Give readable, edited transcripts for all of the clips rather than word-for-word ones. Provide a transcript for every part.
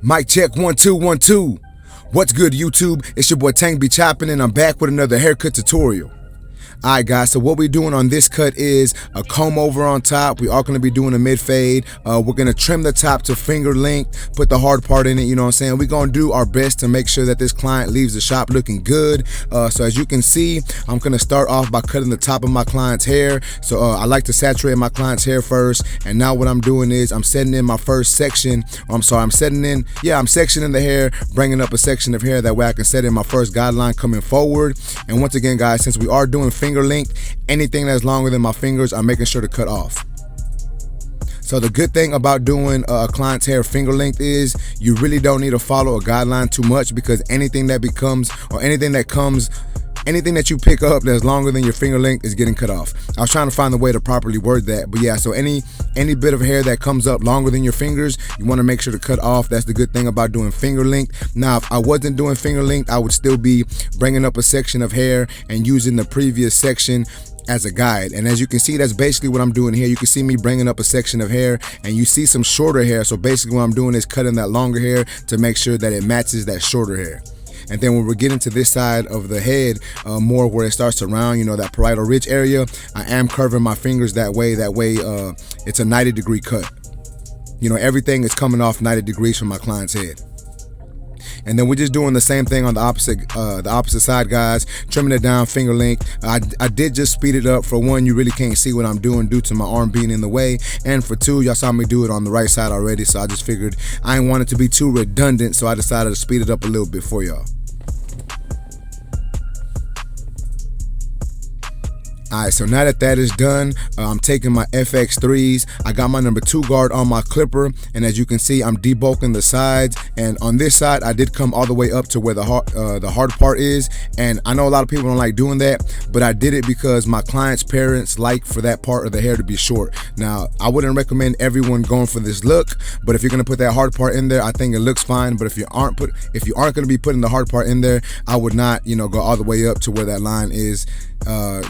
Mic check 1 2 1 2. What's good, YouTube? It's your boy Tank be chopping, and I'm back with another haircut tutorial. Alright guys, so what we're doing on this cut is a comb over on top. We are going to be doing a mid fade. We're going to trim the top to finger length, put the hard part in it, you know what I'm saying? We're going to do our best to make sure that this client leaves the shop looking good. So as you can see, I'm going to start off by cutting the top of my client's hair. So I like to saturate my client's hair first, and now what I'm doing is I'm setting in my first section. I'm sectioning the hair, bringing up a section of hair, that way I can set in my first guideline coming forward. And once again guys, since we are doing finger length, anything that's longer than my fingers, I'm making sure to cut off. So the good thing about doing a client's hair finger length is you really don't need to follow a guideline too much, because anything that you pick up that's longer than your finger length is getting cut off. I was trying to find the way to properly word that, but yeah, so any bit of hair that comes up longer than your fingers, you want to make sure to cut off. That's the good thing about doing finger length. Now, if I wasn't doing finger length, I would still be bringing up a section of hair and using the previous section as a guide. And as you can see, that's basically what I'm doing here. You can see me bringing up a section of hair, and you see some shorter hair. So basically what I'm doing is cutting that longer hair to make sure that it matches that shorter hair. And then when we're getting to this side of the head, more where it starts to round, you know, that parietal ridge area, I am curving my fingers that way. It's a 90-degree cut. You know, everything is coming off 90 degrees from my client's head. And then we're just doing the same thing on the opposite side, guys, trimming it down finger length. I did just speed it up. For one, you really can't see what I'm doing due to my arm being in the way, and for two, y'all saw me do it on the right side already, so I just figured I didn't want it to be too redundant, so I decided to speed it up a little bit for y'all. Alright, so now that is done, I'm taking my FX3s. I got my number 2 guard on my clipper, and as you can see, I'm debulking the sides. And on this side, I did come all the way up to where the hard part is. And I know a lot of people don't like doing that, but I did it because my client's parents like for that part of the hair to be short. Now, I wouldn't recommend everyone going for this look, but if you're gonna put that hard part in there, I think it looks fine. But if you aren't gonna be putting the hard part in there, I would not, you know, go all the way up to where that line is,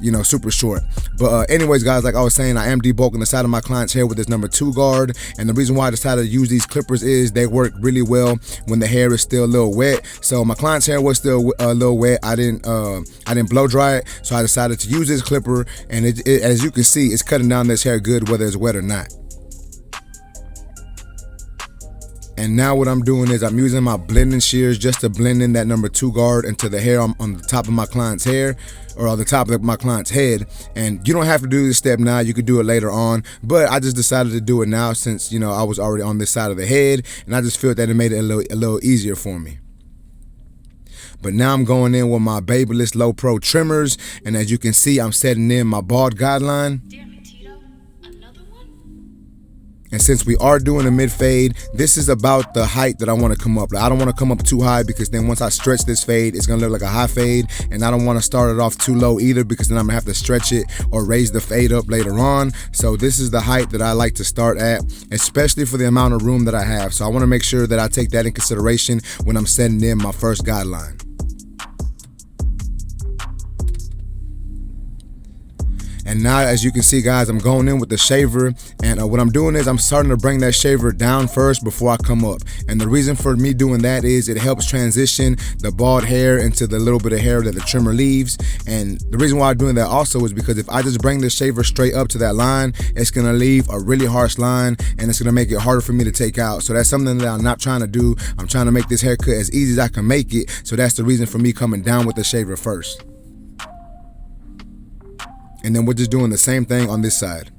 you know, super short. But anyways guys, like I was saying, I am debulking the side of my client's hair with this number 2 guard, and the reason why I decided to use these clippers is they work really well when the hair is still a little wet. So my client's hair was still a little wet. I didn't blow dry it, so I decided to use this clipper, and as you can see, it's cutting down this hair good whether it's wet or not. And now what I'm doing is I'm using my blending shears just to blend in that number 2 guard into the hair on the top of my client's hair, or on the top of my client's head. And you don't have to do this step now, you could do it later on, but I just decided to do it now since, you know, I was already on this side of the head, and I just felt that it made it a little easier for me. But now I'm going in with my Babyliss Low Pro trimmers, and as you can see, I'm setting in my bald guideline. And since we are doing a mid fade, this is about the height that I want to come up. I don't want to come up too high, because then once I stretch this fade, it's going to look like a high fade. And I don't want to start it off too low either, because then I'm going to have to stretch it or raise the fade up later on. So this is the height that I like to start at, especially for the amount of room that I have. So I want to make sure that I take that in consideration when I'm setting in my first guideline. And now, as you can see guys, I'm going in with the shaver, and what I'm doing is I'm starting to bring that shaver down first before I come up. And the reason for me doing that is it helps transition the bald hair into the little bit of hair that the trimmer leaves. And the reason why I'm doing that also is because if I just bring the shaver straight up to that line, it's gonna leave a really harsh line, and it's gonna make it harder for me to take out. So that's something that I'm not trying to do. I'm trying to make this haircut as easy as I can make it. So that's the reason for me coming down with the shaver first. And then we're just doing the same thing on this side.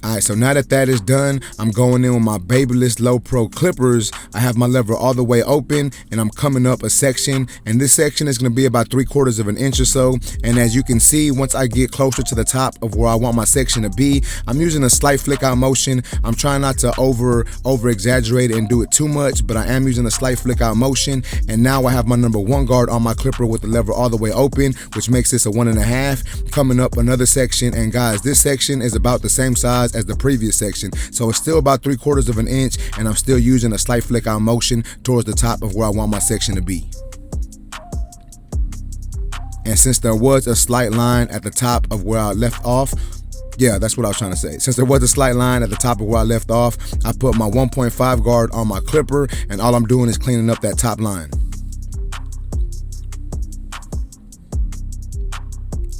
Alright, so now that is done, I'm going in with my Babyliss Low Pro clippers. I have my lever all the way open, and I'm coming up a section, and this section is going to be about 3/4 of an inch or so. And as you can see, once I get closer to the top of where I want my section to be, I'm using a slight flick out motion. I'm trying not to over exaggerate and do it too much, but I am using a slight flick out motion. And now I have my number 1 guard on my clipper with the lever all the way open, which makes this a 1.5. Coming up another section, and guys, this section is about the same size as the previous section, so it's still about 3/4 of an inch, and I'm still using a slight flick out motion towards the top of where I want my section to be. And since there was a slight line at the top of where I left off, yeah, that's what I was trying to say. Since there was a slight line at the top of where I left off, I put my 1.5 guard on my clipper, and all I'm doing is cleaning up that top line.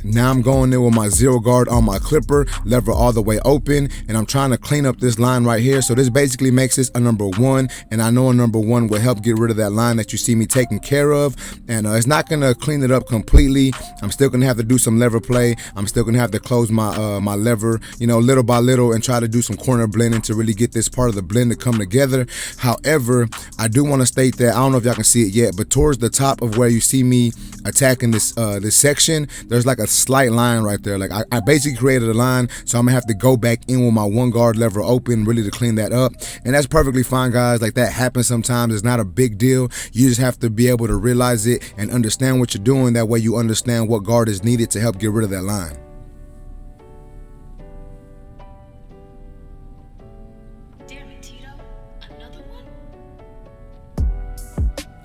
Now I'm going in with my 0 guard on my clipper, lever all the way open, and I'm trying to clean up this line right here. So this basically makes this a number 1, and I know a number 1 will help get rid of that line that you see me taking care of. And it's not gonna clean it up completely. I'm still gonna have to do some lever play. I'm still gonna have to close my my lever, little by little, and try to do some corner blending to really get this part of the blend to come together. However, I do want to state that I don't know if y'all can see it yet, but towards the top of where you see me attacking this this section, there's like a slight line right there. Like I basically created a line, so I'm gonna have to go back in with my 1 guard lever open really to clean that up. And that's perfectly fine, guys. Like, that happens sometimes. It's not a big deal. You just have to be able to realize it and understand what you're doing. That way you understand what guard is needed to help get rid of that line.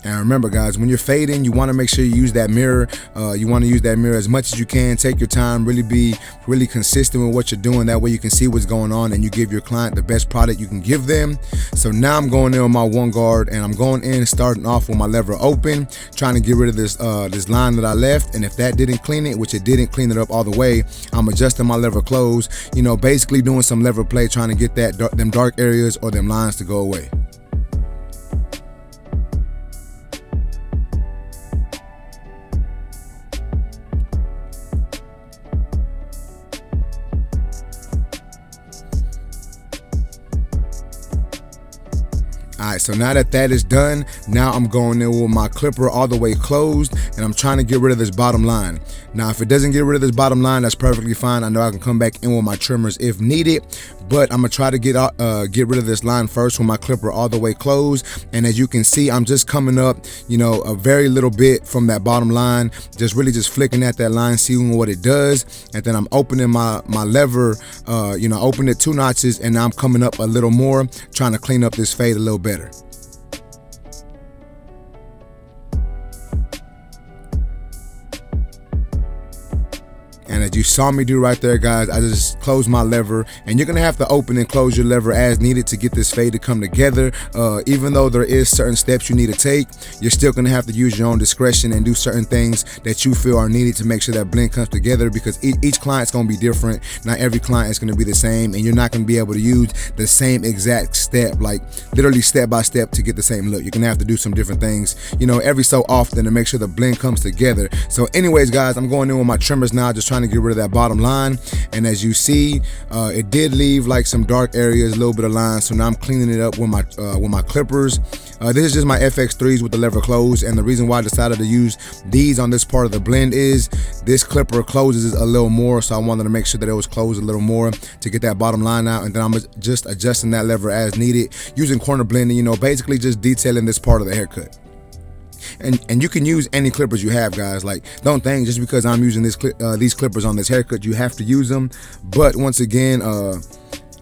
And remember, guys, when you're fading, you want to make sure you use that mirror. You want to use that mirror as much as you can. Take your time, really be consistent with what you're doing. That way you can see what's going on and you give your client the best product you can give them. So now I'm going in with my 1 guard, and I'm going in starting off with my lever open, trying to get rid of this this line that I left. And if that didn't clean it, which it didn't clean it up all the way, I'm adjusting my lever close, basically doing some lever play, trying to get them dark areas or them lines to go away. Alright, so now that is done, now I'm going in with my clipper all the way closed, and I'm trying to get rid of this bottom line. Now, if it doesn't get rid of this bottom line, that's perfectly fine. I know I can come back in with my trimmers if needed, but I'm gonna try to get rid of this line first with my clipper all the way closed. And as you can see, I'm just coming up, a very little bit from that bottom line, just flicking at that line, seeing what it does. And then I'm opening my lever, open it 2 notches, and now I'm coming up a little more, trying to clean up this fade a little better. And as you saw me do right there, guys, I just closed my lever, and you're gonna have to open and close your lever as needed to get this fade to come together. Even though there is certain steps you need to take, you're still gonna have to use your own discretion and do certain things that you feel are needed to make sure that blend comes together, because each client's gonna be different. Not every client is gonna be the same, and you're not gonna be able to use the same exact step, like literally step by step, to get the same look. You're gonna have to do some different things, every so often to make sure the blend comes together. So anyways, guys, I'm going in with my trimmers now, just trying to get rid of that bottom line. And as you see, it did leave like some dark areas, a little bit of lines. So now I'm cleaning it up with my clippers. This is just my FX3s with the lever closed, and the reason why I decided to use these on this part of the blend is this clipper closes a little more, so I wanted to make sure that it was closed a little more to get that bottom line out. And then I'm just adjusting that lever as needed, using corner blending, basically just detailing this part of the haircut. And you can use any clippers you have, guys. Like, don't think just because I'm using these clippers on this haircut, you have to use them. But once again,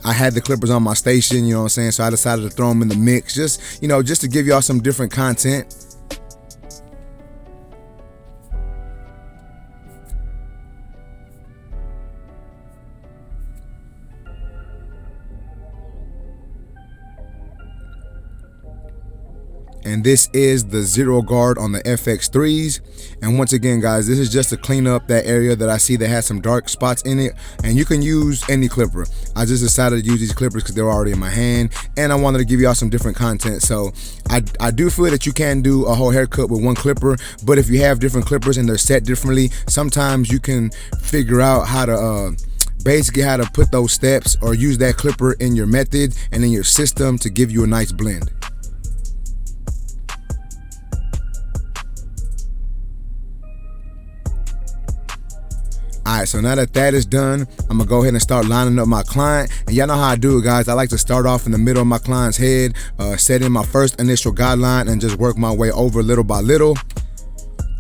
I had the clippers on my station, you know what I'm saying? So I decided to throw them in the mix, just to give y'all some different content. And this is the 0 guard on the FX3s. And once again, guys, this is just to clean up that area that I see that has some dark spots in it. And you can use any clipper. I just decided to use these clippers because they're already in my hand, and I wanted to give y'all some different content. So I do feel that you can do a whole haircut with 1 clipper, but if you have different clippers and they're set differently, sometimes you can figure out how to basically how to put those steps or use that clipper in your method and in your system to give you a nice blend. Alright, so now that is done, I'm gonna go ahead and start lining up my client. And y'all know how I do it, guys. I like to start off in the middle of my client's head, set in my first initial guideline, and just work my way over little by little.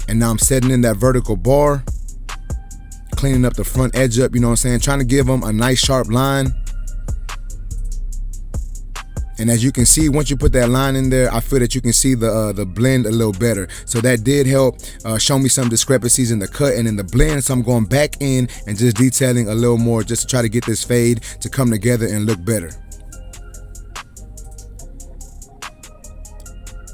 And now I'm setting in that vertical bar, cleaning up the front edge up, you know what I'm saying? Trying to give them a nice sharp line. And as you can see, once you put that line in there, I feel that you can see the blend a little better. So that did help show me some discrepancies in the cut and in the blend. So I'm going back in and just detailing a little more just to try to get this fade to come together and look better.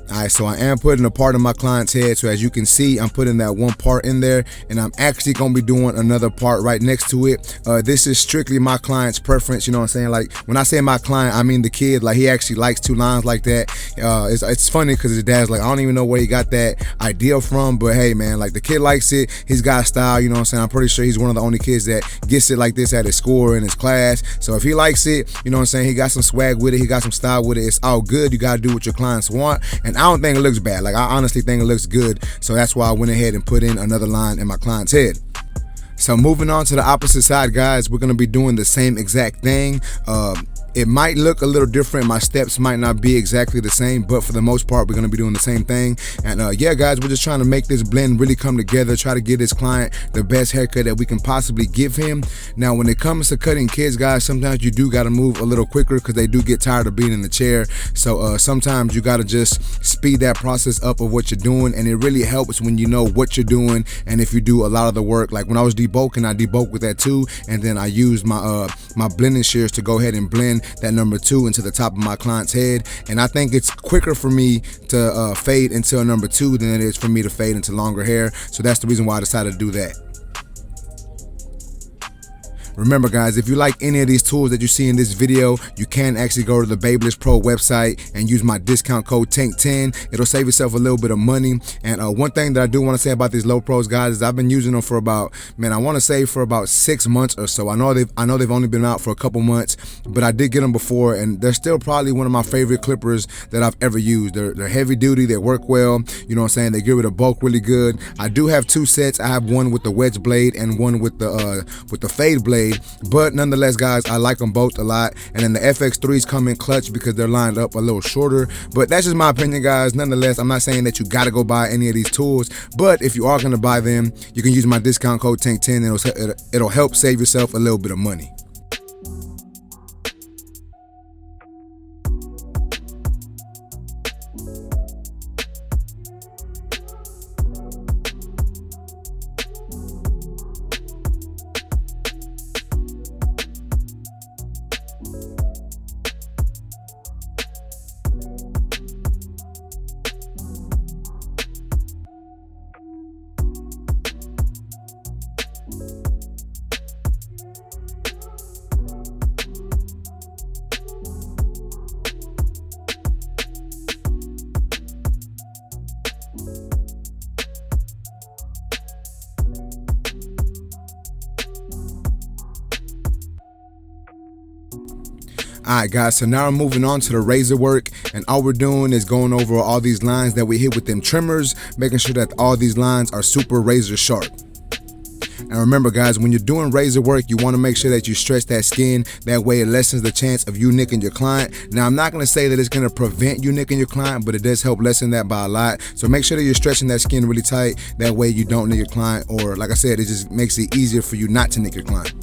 Alright, so I am putting a part of my client's head. So as you can see, I'm putting that one part in there, and I'm actually going to be doing another part right next to it. This is strictly my client's preference, you know what I'm saying? Like, when I say my client, I mean the kid. Like, he actually likes two lines like that. It's funny because his dad's like, I don't even know where he got that idea from, but hey, man, like, the kid likes it. He's got style, you know what I'm saying? I'm pretty sure he's one of the only kids that gets it like this at his school or in his class. So if he likes it, you know what I'm saying? He got some swag with it. He got some style with it. It's all good. You got to do what your clients want. And I don't think it looks bad. Like, I honestly think it looks good. So that's why I went ahead and put in another line in my client's head. So moving on to the opposite side, guys, we're going to be doing the same exact thing. It might look a little different. My steps might not be exactly the same, but for the most part, we're going to be doing the same thing. And yeah, guys, we're just trying to make this blend really come together, try to give this client the best haircut that we can possibly give him. Now, when it comes to cutting kids, guys, sometimes you do got to move a little quicker because they do get tired of being in the chair. So sometimes you got to just speed that process up of what you're doing. And it really helps when you know what you're doing. And if you do a lot of the work, like when I was debulking, I debulked with that too. And then I used my my blending shears to go ahead and blend that number 2 into the top of my client's head. And I think it's quicker for me to fade into a number 2 than it is for me to fade into longer hair. So that's the reason why I decided to do that. Remember, guys, if you like any of these tools that you see in this video, you can actually go to the Babyliss Pro website and use my discount code TANK10. It'll save yourself a little bit of money. And one thing that I do want to say about these Low Pros, guys, is I've been using them for about, man, I want to say for about 6 months or so. I know they've only been out for a couple months, but I did get them before, and they're still probably one of my favorite clippers that I've ever used. They're heavy duty, they work well, you know what I'm saying? They get rid of bulk really good. I do have 2 sets. I have one with the wedge blade and one with the fade blade. But nonetheless, guys, I like them both a lot. And then the FX3s come in clutch because they're lined up a little shorter. But that's just my opinion, guys. Nonetheless, I'm not saying that you gotta go buy any of these tools, but if you are gonna buy them, you can use my discount code TANK10 and it'll help save yourself a little bit of money. Alright, guys, so now I'm moving on to the razor work, and all we're doing is going over all these lines that we hit with them trimmers, making sure that all these lines are super razor sharp. And remember, guys, when you're doing razor work, you want to make sure that you stretch that skin. That way it lessens the chance of you nicking your client. Now, I'm not going to say that it's going to prevent you nicking your client, but it does help lessen that by a lot. So make sure that you're stretching that skin really tight. That way you don't nick your client, or like I said, it just makes it easier for you not to nick your client.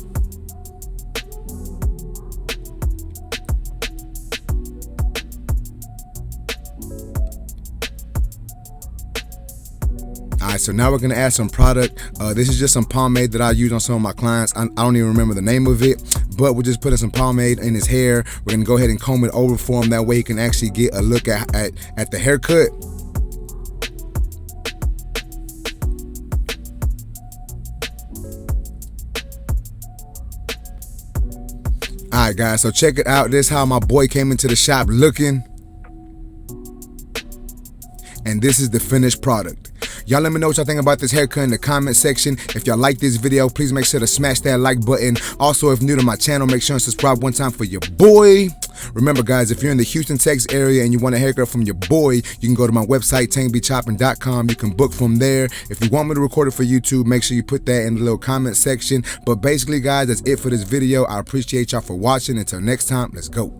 Alright, so now we're gonna add some product. This is just some pomade that I use on some of my clients. I don't even remember the name of it, but we're just putting some pomade in his hair. We're gonna go ahead and comb it over for him. That way he can actually get a look at the haircut. Alright, guys, so check it out. This is how my boy came into the shop looking. And this is the finished product. Y'all let me know what y'all think about this haircut in the comment section. If y'all like this video, please make sure to smash that like button. Also, if new to my channel, make sure and subscribe one time for your boy. Remember, guys, if you're in the Houston, Texas area and you want a haircut from your boy, you can go to my website, tankbchopping.com. You can book from there. If you want me to record it for YouTube, make sure you put that in the little comment section. But basically, guys, that's it for this video. I appreciate y'all for watching. Until next time, let's go.